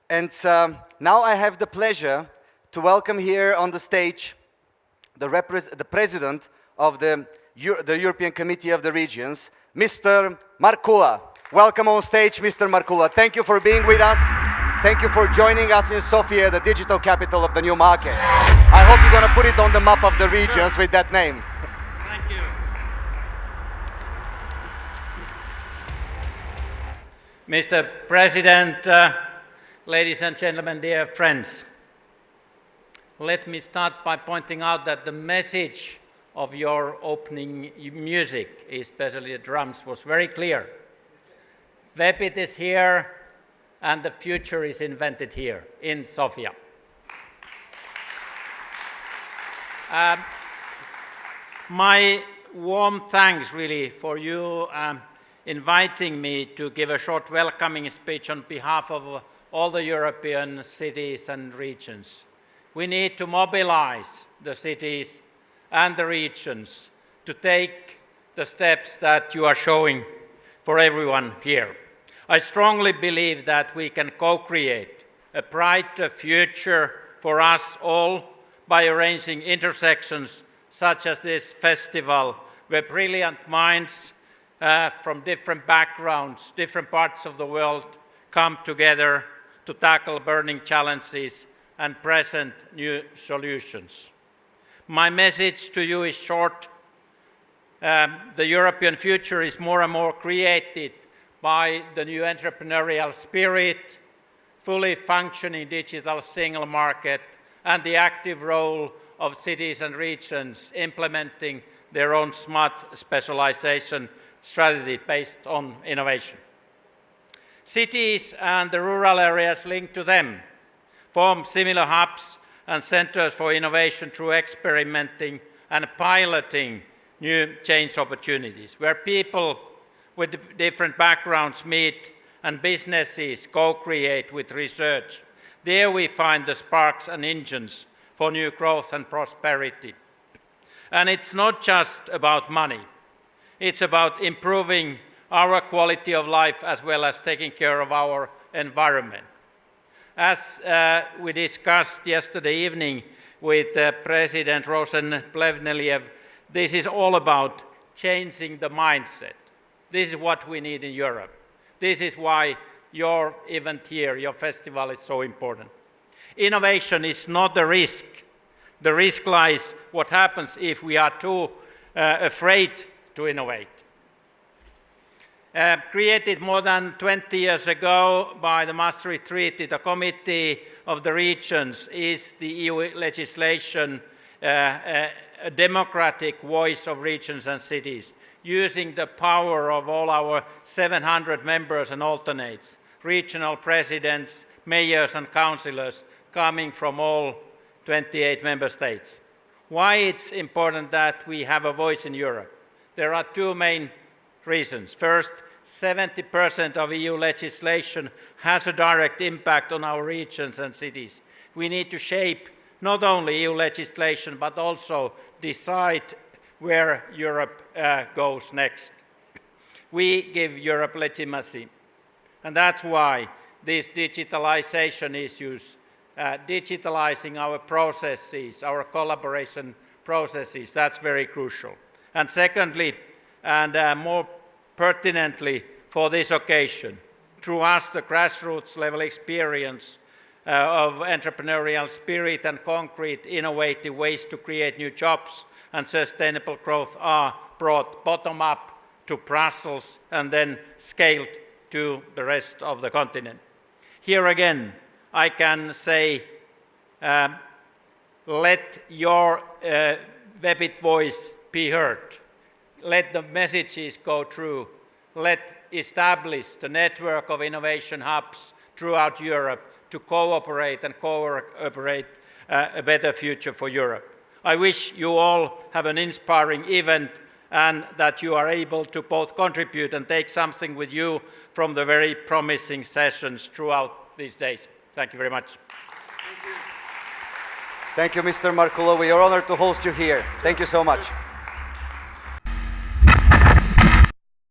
And now I have the pleasure to welcome here on the stage the President of the European Committee of the Regions, Mr. Markkula. Welcome on stage, Mr. Markkula. Thank you for being with us. Thank you for joining us in Sofia, the digital capital of the new market. I hope you're going to put it on the map of the regions with that name. Thank you. Mr. President, ladies and gentlemen, dear friends, let me start by pointing out that the message of your opening music, especially the drums, was very clear. Webit is here, and the future is invented here in Sofia. My warm thanks really for you inviting me to give a short welcoming speech on behalf of all the European cities and regions. We need to mobilize the cities and the regions to take the steps that you are showing for everyone here. I strongly believe that we can co-create a brighter future for us all by arranging intersections such as this festival, where brilliant minds from different backgrounds, different parts of the world come together to tackle burning challenges and present new solutions. My message to you is short. The European future is more and more created by the new entrepreneurial spirit, fully functioning digital single market, and the active role of cities and regions implementing their own smart specialization strategy based on innovation. Cities and the rural areas linked to them form similar hubs and centers for innovation through experimenting and piloting new change opportunities, where people with different backgrounds meet and businesses co-create with research. There we find the sparks and engines for new growth and prosperity. And it's not just about money. It's about improving our quality of life as well as taking care of our environment. As we discussed yesterday evening with President Rosen-Plevneliev, this is all about changing the mindset. This is what we need in Europe. This is why your event here, your festival, is so important. Innovation is not a risk. The risk lies what happens if we are too afraid to innovate. Created more than 20 years ago by the Maastricht Treaty, the Committee of the Regions is the EU legislation, a democratic voice of regions and cities, using the power of all our 700 members and alternates, regional presidents, mayors and councillors coming from all 28 member states. Why it's important that we have a voice in Europe? There are two main reasons. First, 70% of EU legislation has a direct impact on our regions and cities. We need to shape not only EU legislation, but also decide where Europe goes next. We give Europe legitimacy, and that's why these digitalization issues, digitalizing our processes, our collaboration processes, that's very crucial. And secondly, and more pertinently for this occasion, through us, the grassroots level experience of entrepreneurial spirit and concrete innovative ways to create new jobs and sustainable growth are brought bottom up to Brussels and then scaled to the rest of the continent. Here again, I can say, let your Webit voice be heard. Let the messages go through. Let establish the network of innovation hubs throughout Europe to cooperate and cooperate a better future for Europe. I wish you all have an inspiring event and that you are able to both contribute and take something with you from the very promising sessions throughout these days. Thank you very much. Thank you, Mr. Markkula. We are honored to host you here. Thank you so much.